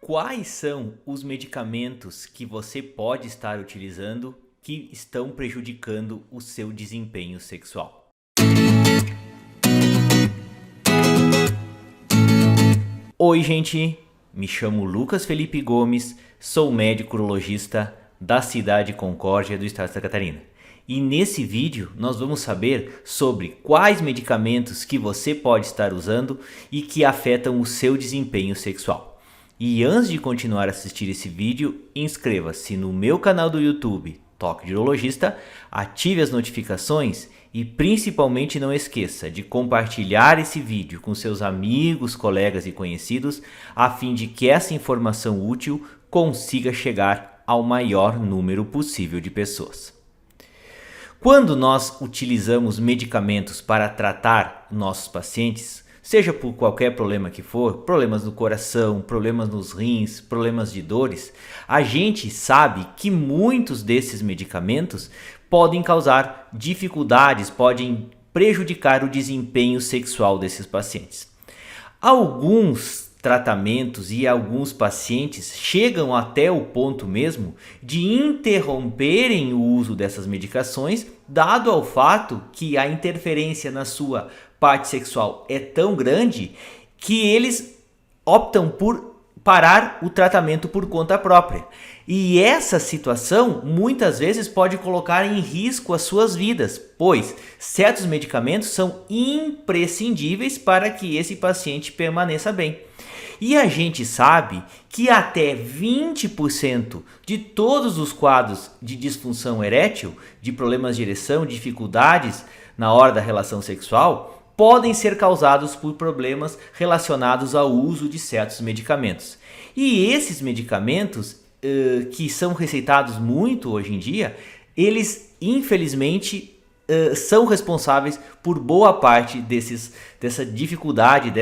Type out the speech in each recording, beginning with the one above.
Quais são os medicamentos que você pode estar utilizando que estão prejudicando o seu desempenho sexual? Oi, gente! Me chamo Lucas Felipe Gomes, sou médico urologista da cidade de Concórdia do estado de Santa Catarina. E nesse vídeo nós vamos saber sobre quais medicamentos que você pode estar usando e que afetam o seu desempenho sexual. E antes de continuar a assistir esse vídeo, inscreva-se no meu canal do YouTube, Toque de Urologista, ative as notificações e principalmente não esqueça de compartilhar esse vídeo com seus amigos, colegas e conhecidos, a fim de que essa informação útil consiga chegar ao maior número possível de pessoas. Quando nós utilizamos medicamentos para tratar nossos pacientes, seja por qualquer problema que for, problemas no coração, problemas nos rins, problemas de dores, a gente sabe que muitos desses medicamentos podem causar dificuldades, podem prejudicar o desempenho sexual desses pacientes. Alguns tratamentos e alguns pacientes chegam até o ponto mesmo de interromperem o uso dessas medicações, dado ao fato que a interferência na sua parte sexual é tão grande que eles optam por parar o tratamento por conta própria. E essa situação muitas vezes pode colocar em risco as suas vidas, pois certos medicamentos são imprescindíveis para que esse paciente permaneça bem. E a gente sabe que até 20% de todos os quadros de disfunção erétil, de problemas de ereção, dificuldades na hora da relação sexual, podem ser causados por problemas relacionados ao uso de certos medicamentos. E esses medicamentos, que são receitados muito hoje em dia, eles infelizmente são responsáveis por boa parte dessa dificuldade,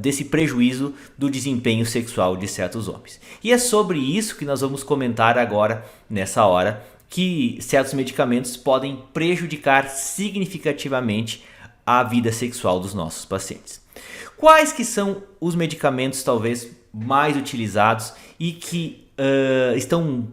desse prejuízo do desempenho sexual de certos homens. E é sobre isso que nós vamos comentar agora, nessa hora, que certos medicamentos podem prejudicar significativamente a vida sexual dos nossos pacientes. Quais que são os medicamentos talvez mais utilizados e que estão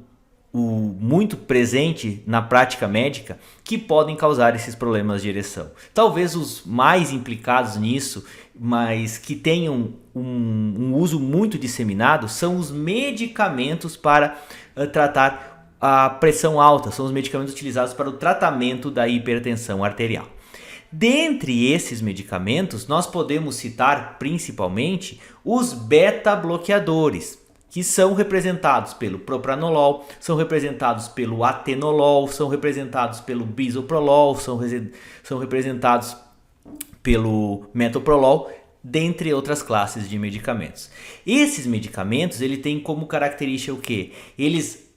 muito presente na prática médica que podem causar esses problemas de ereção? Talvez os mais implicados nisso, mas que tenham um uso muito disseminado, são os medicamentos para tratar a pressão alta, são os medicamentos utilizados para o tratamento da hipertensão arterial. Dentre esses medicamentos, nós podemos citar principalmente os beta-bloqueadores, que são representados pelo propranolol, são representados pelo atenolol, são representados pelo bisoprolol, são representados pelo metoprolol, dentre outras classes de medicamentos. Esses medicamentos, ele tem como característica o quê? Eles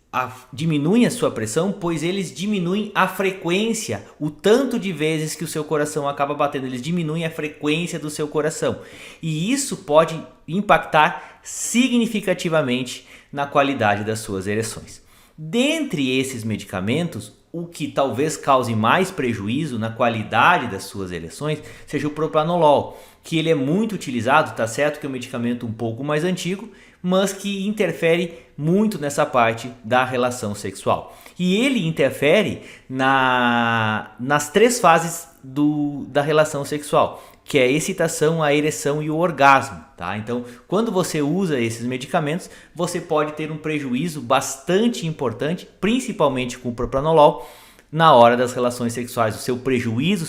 diminuem a sua pressão, pois eles diminuem a frequência, o tanto de vezes que o seu coração acaba batendo, eles diminuem a frequência do seu coração. E isso pode impactar significativamente na qualidade das suas ereções. Dentre esses medicamentos, o que talvez cause mais prejuízo na qualidade das suas ereções seja o propranolol, que ele é muito utilizado, tá certo que é um medicamento um pouco mais antigo, mas que interfere muito nessa parte da relação sexual. E ele interfere nas três fases da relação sexual, que é a excitação, a ereção e o orgasmo, tá? Então, quando você usa esses medicamentos, você pode ter um prejuízo bastante importante, principalmente com o propranolol, na hora das relações sexuais. O seu prejuízo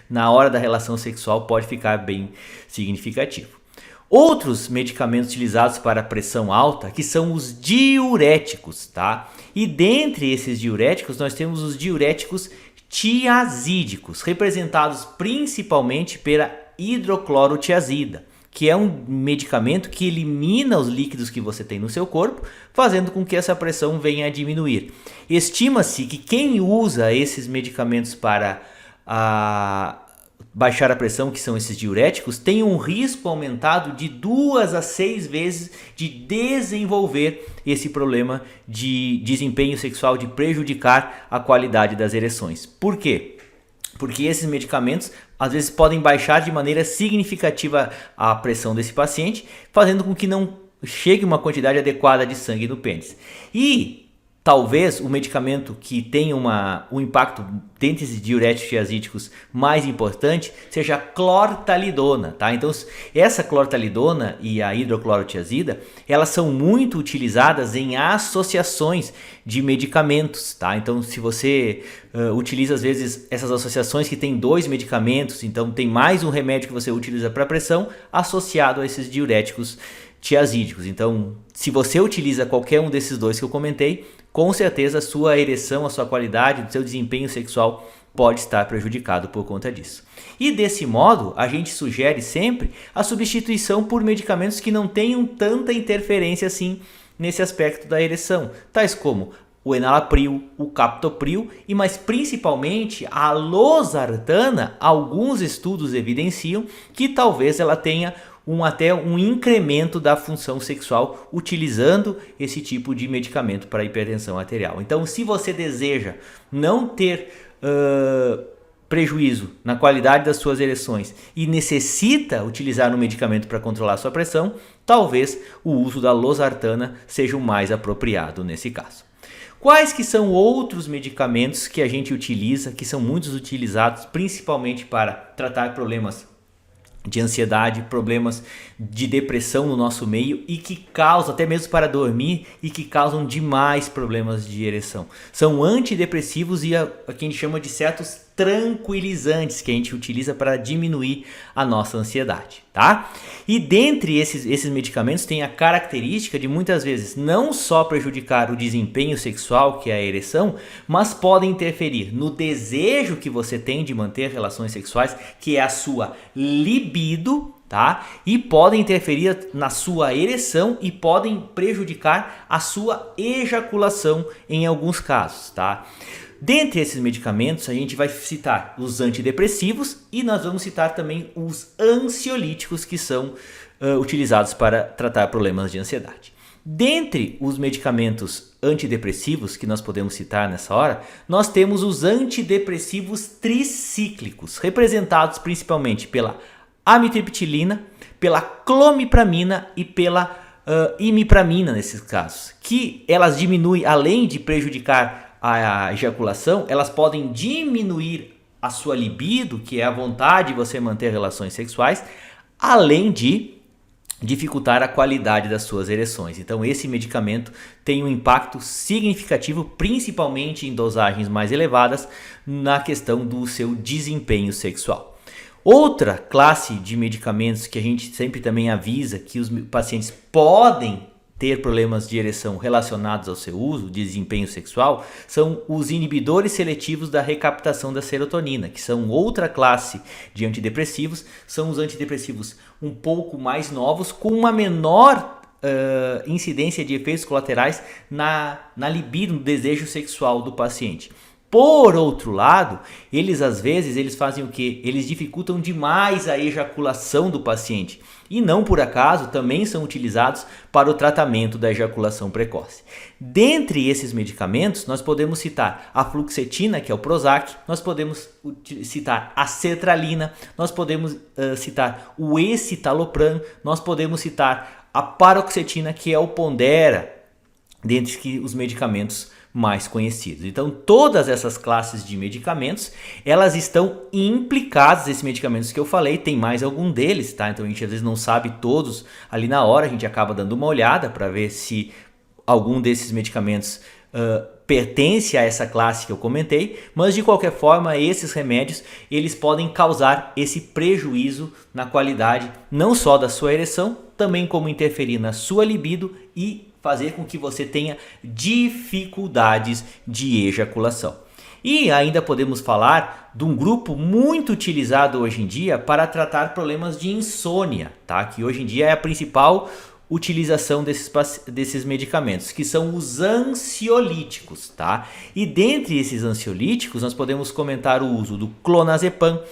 na hora da relação sexual pode ficar bem significativo. Outros medicamentos utilizados para pressão alta, que são os diuréticos, tá? E dentre esses diuréticos, nós temos os diuréticos tiazídicos, representados principalmente pela hidroclorotiazida, que é um medicamento que elimina os líquidos que você tem no seu corpo, fazendo com que essa pressão venha a diminuir. Estima-se que quem usa esses medicamentos para baixar a pressão, que são esses diuréticos, tem um risco aumentado de 2 a 6 vezes de desenvolver esse problema de desempenho sexual, de prejudicar a qualidade das ereções. Por quê? Porque esses medicamentos às vezes podem baixar de maneira significativa a pressão desse paciente, fazendo com que não chegue uma quantidade adequada de sangue no pênis. E talvez o medicamento que tenha um impacto dentre esses diuréticos tiazídicos mais importante seja a clortalidona, tá? Então essa clortalidona e a hidroclorotiazida, elas são muito utilizadas em associações de medicamentos, tá? Então se você utiliza às vezes essas associações que tem 2 medicamentos, então tem mais um remédio que você utiliza para pressão associado a esses diuréticos tiazídicos. Então, se você utiliza qualquer um desses 2 que eu comentei, com certeza a sua ereção, a sua qualidade, o seu desempenho sexual pode estar prejudicado por conta disso. E desse modo, a gente sugere sempre a substituição por medicamentos que não tenham tanta interferência assim nesse aspecto da ereção, tais como o enalapril, o captopril e mais principalmente a losartana. Alguns estudos evidenciam que talvez ela tenha até um incremento da função sexual utilizando esse tipo de medicamento para hipertensão arterial. Então, se você deseja não ter prejuízo na qualidade das suas ereções e necessita utilizar um medicamento para controlar a sua pressão, talvez o uso da losartana seja o mais apropriado nesse caso. Quais que são outros medicamentos que a gente utiliza, que são muitos utilizados principalmente para tratar problemas de ansiedade, problemas de depressão no nosso meio e que causam, até mesmo para dormir, e que causam demais problemas de ereção? São antidepressivos e a que a gente chama de certos tranquilizantes que a gente utiliza para diminuir a nossa ansiedade, tá? E dentre esses medicamentos tem a característica de muitas vezes não só prejudicar o desempenho sexual, que é a ereção, mas podem interferir no desejo que você tem de manter relações sexuais, que é a sua libido, tá? E podem interferir na sua ereção e podem prejudicar a sua ejaculação em alguns casos, tá? Dentre esses medicamentos, a gente vai citar os antidepressivos e nós vamos citar também os ansiolíticos, que são utilizados para tratar problemas de ansiedade. Dentre os medicamentos antidepressivos que nós podemos citar nessa hora, nós temos os antidepressivos tricíclicos, representados principalmente pela amitriptilina, pela clomipramina e pela imipramina nesses casos, que elas diminuem, além de prejudicar a ejaculação, elas podem diminuir a sua libido, que é a vontade de você manter relações sexuais, além de dificultar a qualidade das suas ereções. Então esse medicamento tem um impacto significativo, principalmente em dosagens mais elevadas, na questão do seu desempenho sexual. Outra classe de medicamentos que a gente sempre também avisa que os pacientes podem ter problemas de ereção relacionados ao seu uso, de desempenho sexual, são os inibidores seletivos da recaptação da serotonina, que são outra classe de antidepressivos. São os antidepressivos um pouco mais novos, com uma menor incidência de efeitos colaterais na libido, no desejo sexual do paciente. Por outro lado, eles às vezes fazem o quê? Eles dificultam demais a ejaculação do paciente e não por acaso também são utilizados para o tratamento da ejaculação precoce. Dentre esses medicamentos, nós podemos citar a fluoxetina, que é o Prozac, nós podemos citar a sertralina, nós podemos citar o escitalopram, nós podemos citar a paroxetina, que é o Pondera, dentre os medicamentos mais conhecidos. Então todas essas classes de medicamentos, elas estão implicadas, esses medicamentos que eu falei, tem mais algum deles, tá? Então a gente às vezes não sabe todos ali na hora, a gente acaba dando uma olhada para ver se algum desses medicamentos pertence a essa classe que eu comentei, mas de qualquer forma esses remédios eles podem causar esse prejuízo na qualidade não só da sua ereção, também como interferir na sua libido e fazer com que você tenha dificuldades de ejaculação. E ainda podemos falar de um grupo muito utilizado hoje em dia para tratar problemas de insônia, tá? Que hoje em dia é a principal utilização desses medicamentos, que são os ansiolíticos, tá? E dentre esses ansiolíticos, nós podemos comentar o uso do clonazepam,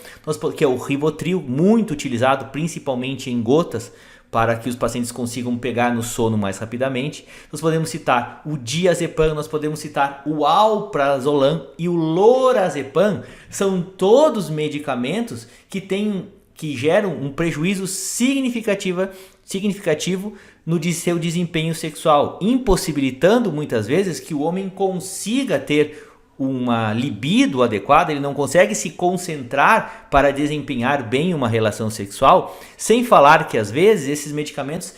que é o Rivotril, muito utilizado principalmente em gotas, para que os pacientes consigam pegar no sono mais rapidamente. Nós podemos citar o diazepam, nós podemos citar o alprazolam e o lorazepam. São todos medicamentos que geram um prejuízo significativo no seu desempenho sexual, impossibilitando muitas vezes que o homem consiga ter uma libido adequada, ele não consegue se concentrar para desempenhar bem uma relação sexual, sem falar que às vezes esses medicamentos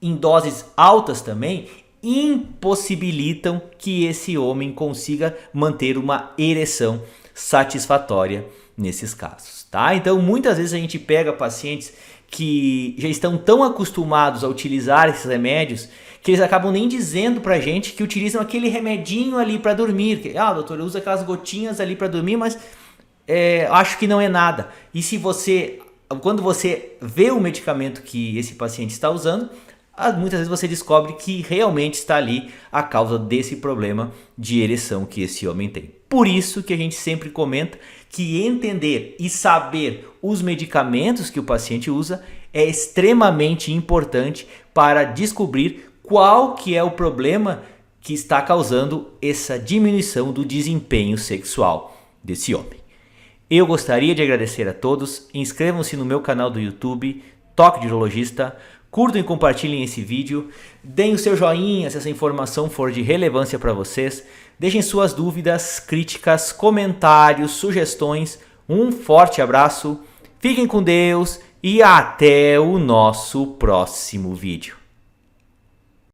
em doses altas também impossibilitam que esse homem consiga manter uma ereção satisfatória nesses casos, tá? Então muitas vezes a gente pega pacientes que já estão tão acostumados a utilizar esses remédios que eles acabam nem dizendo pra gente que utilizam aquele remedinho ali para dormir. Doutor, eu uso aquelas gotinhas ali para dormir, mas acho que não é nada. E quando você vê o medicamento que esse paciente está usando, muitas vezes você descobre que realmente está ali a causa desse problema de ereção que esse homem tem. Por isso que a gente sempre comenta que entender e saber os medicamentos que o paciente usa é extremamente importante para descobrir qual que é o problema que está causando essa diminuição do desempenho sexual desse homem. Eu gostaria de agradecer a todos, inscrevam-se no meu canal do YouTube, Toque de Urologista, curtam e compartilhem esse vídeo, deem o seu joinha se essa informação for de relevância para vocês, deixem suas dúvidas, críticas, comentários, sugestões, um forte abraço, fiquem com Deus e até o nosso próximo vídeo.